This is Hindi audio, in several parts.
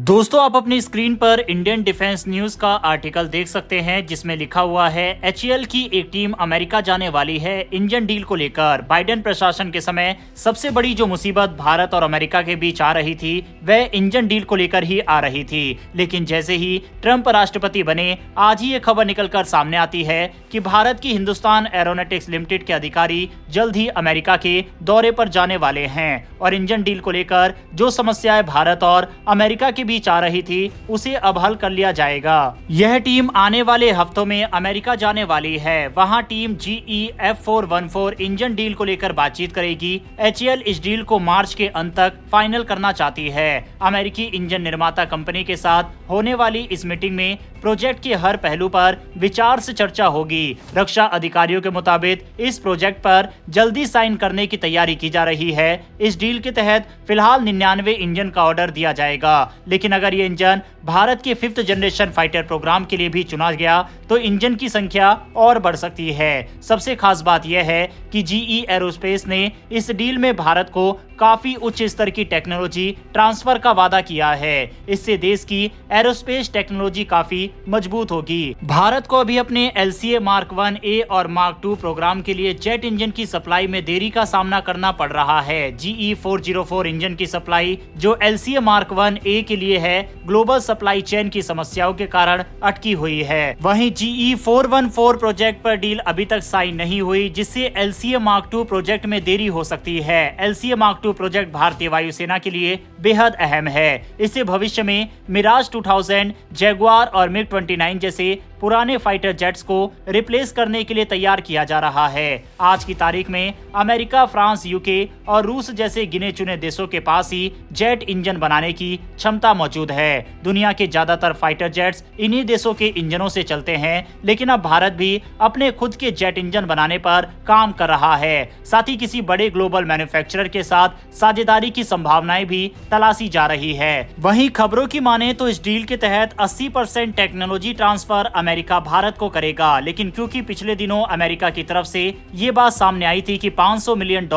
दोस्तों, आप अपनी स्क्रीन पर इंडियन डिफेंस न्यूज का आर्टिकल देख सकते हैं जिसमें लिखा हुआ है HAL की एक टीम अमेरिका जाने वाली है इंजन डील को लेकर। बाइडेन प्रशासन के समय सबसे बड़ी जो मुसीबत भारत और अमेरिका के बीच आ रही थी वह इंजन डील को लेकर ही आ रही थी। लेकिन जैसे ही ट्रंप राष्ट्रपति बने, आज ही ये खबर निकलकर सामने आती है कि भारत की हिंदुस्तान एरोनॉटिक्स लिमिटेड के अधिकारी जल्द ही अमेरिका के दौरे पर जाने वाले हैं और इंजन डील को लेकर जो समस्याएं भारत और अमेरिका के बीच आ रही थी उसे अब हल कर लिया जाएगा। यह टीम आने वाले हफ्तों में अमेरिका जाने वाली है। वहां team GE F414 engine deal को लेकर बातचीत करेगी। HAL इस डील को मार्च के अंत तक फाइनल करना चाहती है। अमेरिकी इंजन निर्माता कंपनी के साथ होने वाली इस मीटिंग में प्रोजेक्ट के हर पहलू पर विचार से चर्चा होगी। रक्षा अधिकारियों के मुताबिक इस प्रोजेक्ट पर जल्दी साइन करने की तैयारी की जा रही है। इस डील के तहत फिलहाल 99 इंजन का ऑर्डर दिया जाएगा, लेकिन अगर ये इंजन भारत के 5th जनरेशन फाइटर प्रोग्राम के लिए भी चुना गया तो इंजन की संख्या और बढ़ सकती है। सबसे खास बात यह है कि GE एरोस्पेस ने इस डील में भारत को काफी उच्च स्तर की टेक्नोलॉजी ट्रांसफर का वादा किया है। इससे देश की एरोस्पेस टेक्नोलॉजी काफी मजबूत होगी। भारत को अभी अपने LCA Mark 1A और Mark 2 प्रोग्राम के लिए जेट इंजन की सप्लाई में देरी का सामना करना पड़ रहा है। GE 404 इंजन की सप्लाई जो LCA Mark 1A के लिए है, ग्लोबल सप्लाई चेन की समस्याओं के कारण अटकी हुई है। वहीं GE 414 प्रोजेक्ट पर डील अभी तक साइन नहीं हुई, जिससे LCA Mark 2 प्रोजेक्ट में देरी हो सकती है। LCA Mark 2 प्रोजेक्ट भारतीय वायुसेना के लिए बेहद अहम है। इससे भविष्य में मिराज 2000, जैगुआर और MiG-29 जैसे पुराने फाइटर जेट्स को रिप्लेस करने के लिए तैयार किया जा रहा है। आज की तारीख में अमेरिका, फ्रांस, UK और रूस जैसे गिने चुने देशों के पास ही जेट इंजन बनाने की क्षमता मौजूद है। दुनिया के ज्यादातर फाइटर जेट्स इन्हीं देशों के इंजनों से चलते हैं, लेकिन अब भारत भी अपने खुद के जेट इंजन बनाने पर काम कर रहा है। साथ ही किसी बड़े ग्लोबल मैन्युफैक्चरर के साथ साझेदारी की संभावनाएं भी तलाशी जा रही है। वहीं खबरों की माने तो इस डील के तहत 80% टेक्नोलॉजी ट्रांसफर अमेरिका भारत को करेगा, लेकिन क्योंकि पिछले दिनों अमेरिका की तरफ से ये बात सामने आई थी कि $500 मिलियन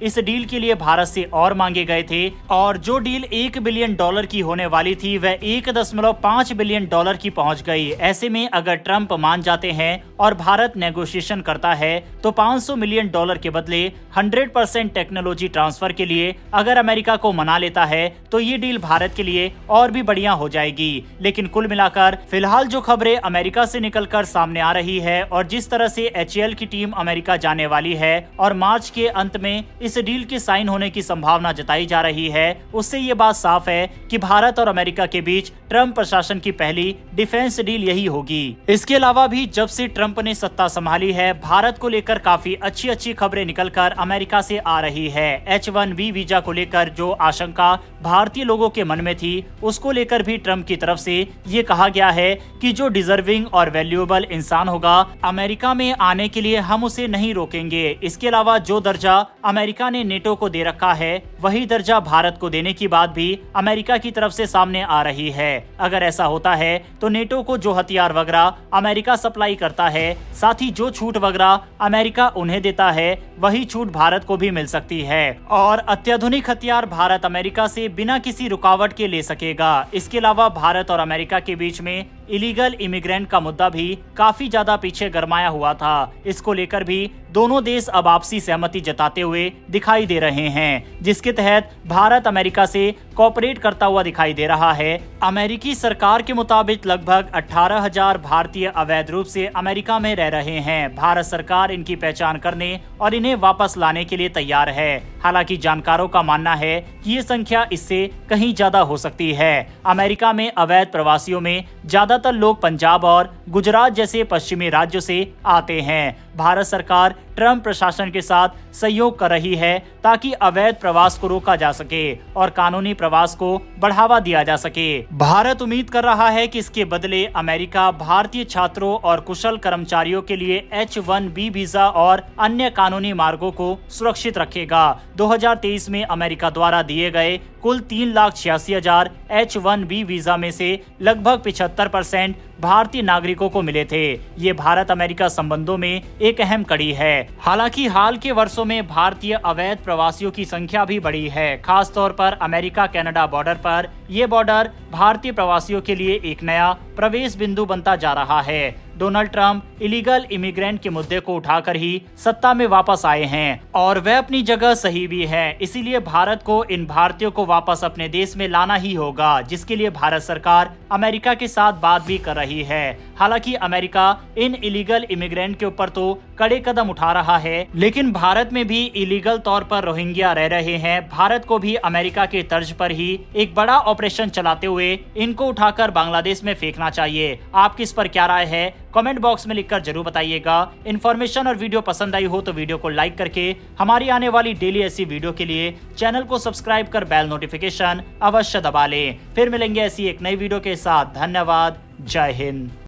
इस डील के लिए भारत से और मांगे गए थे और जो डील $1 बिलियन की होने वाली थी वह $1.5 बिलियन की पहुंच गई। ऐसे में अगर ट्रंप मान जाते हैं और भारत नेगोशिएशन करता है तो $500 मिलियन के बदले 100% टेक्नोलॉजी ट्रांसफर के लिए अगर अमेरिका को मना लेता है तो ये डील भारत के लिए और भी बढ़िया हो जाएगी। लेकिन कुल मिलाकर फिलहाल जो खबरें अमेरिका से निकलकर सामने आ रही है और जिस तरह से HAL की टीम अमेरिका जाने वाली है और मार्च के अंत में इस डील के साइन होने की संभावना जताई जा रही है, उससे ये बात साफ है कि भारत और अमेरिका के बीच ट्रंप प्रशासन की पहली डिफेंस डील यही होगी। इसके अलावा भी जब से ट्रंप ने सत्ता संभाली है, भारत को लेकर काफी अच्छी खबरें निकलकर अमेरिका से आ रही है। H1B वीजा को लेकर जो आशंका भारतीय लोगों के मन में थी, उसको लेकर भी ट्रंप की तरफ से ये कहा गया है कि जो डिजर्विंग और वैल्यूएबल इंसान होगा अमेरिका में आने के लिए हम उसे नहीं रोकेंगे। इसके अलावा जो दर्जा अमेरिका ने नेटो को दे रखा है वही दर्जा भारत को देने की बात भी अमेरिका की तरफ से सामने आ रही है। अगर ऐसा होता है तो नेटो को जो हथियार वगैरह अमेरिका सप्लाई करता है, साथ ही जो छूट वगैरह अमेरिका उन्हें देता है, वही छूट भारत को भी मिल सकती है और अत्याधुनिक हथियार भारत अमेरिका से बिना किसी रुकावट के ले सकेगा। इसके अलावा भारत और अमेरिका के बीच में इलीगल इमिग्रेंट का मुद्दा भी काफी ज्यादा पीछे गरमाया हुआ था। इसको लेकर भी दोनों देश अब आपसी सहमति जताते हुए दिखाई दे रहे हैं, जिसके तहत भारत अमेरिका से कोऑपरेट करता हुआ दिखाई दे रहा है। अमेरिकी सरकार के मुताबिक लगभग 18,000 भारतीय अवैध रूप से अमेरिका में रह रहे हैं। भारत सरकार इनकी पहचान करने और इन्हें वापस लाने के लिए तैयार है। हालांकि जानकारों का मानना है कि ये संख्या इससे कहीं ज्यादा हो सकती है। अमेरिका में अवैध प्रवासियों में ज्यादातर लोग पंजाब और गुजरात जैसे पश्चिमी राज्यों से आते हैं। भारत सरकार ट्रंप प्रशासन के साथ सहयोग कर रही है ताकि अवैध प्रवास को रोका जा सके और कानूनी प्रवास को बढ़ावा दिया जा सके। भारत उम्मीद कर रहा है कि इसके बदले अमेरिका भारतीय छात्रों और कुशल कर्मचारियों के लिए H1B वीजा और अन्य कानूनी मार्गों को सुरक्षित रखेगा। 2023 में अमेरिका द्वारा दिए गए कुल 3,86,000 H1B वीजा में से लगभग 75% भारतीय नागरिकों को मिले थे। ये भारत अमेरिका संबंधों में एक अहम कड़ी है। हालांकि हाल के वर्षों में भारतीय अवैध प्रवासियों की संख्या भी बढ़ी है। खास तौर पर अमेरिका कनाडा बॉर्डर पर यह बॉर्डर भारतीय प्रवासियों के लिए एक नया प्रवेश बिंदु बनता जा रहा है। डोनाल्ड ट्रंप इलीगल इमिग्रेंट के मुद्दे को उठाकर ही सत्ता में वापस आए हैं और वह अपनी जगह सही भी है। इसीलिए भारत को इन भारतीयों को वापस अपने देश में लाना ही होगा, जिसके लिए भारत सरकार अमेरिका के साथ बात भी कर रही है। हालांकि अमेरिका इन इलीगल इमिग्रेंट के ऊपर तो कड़े कदम उठा रहा है, लेकिन भारत में भी इलीगल तौर पर रोहिंग्या रह रहे हैं। भारत को भी अमेरिका के तर्ज पर ही एक बड़ा ऑपरेशन चलाते हुए इनको उठाकर बांग्लादेश में फेंकना चाहिए। आपकी इस पर क्या राय है? कमेंट बॉक्स में लिखकर जरूर बताइएगा। इन्फॉर्मेशन और वीडियो पसंद आई हो तो वीडियो को लाइक करके हमारी आने वाली डेली ऐसी वीडियो के लिए चैनल को सब्सक्राइब कर बेल नोटिफिकेशन अवश्य दबा लें। फिर मिलेंगे ऐसी एक नई वीडियो के साथ। धन्यवाद। जय हिंद।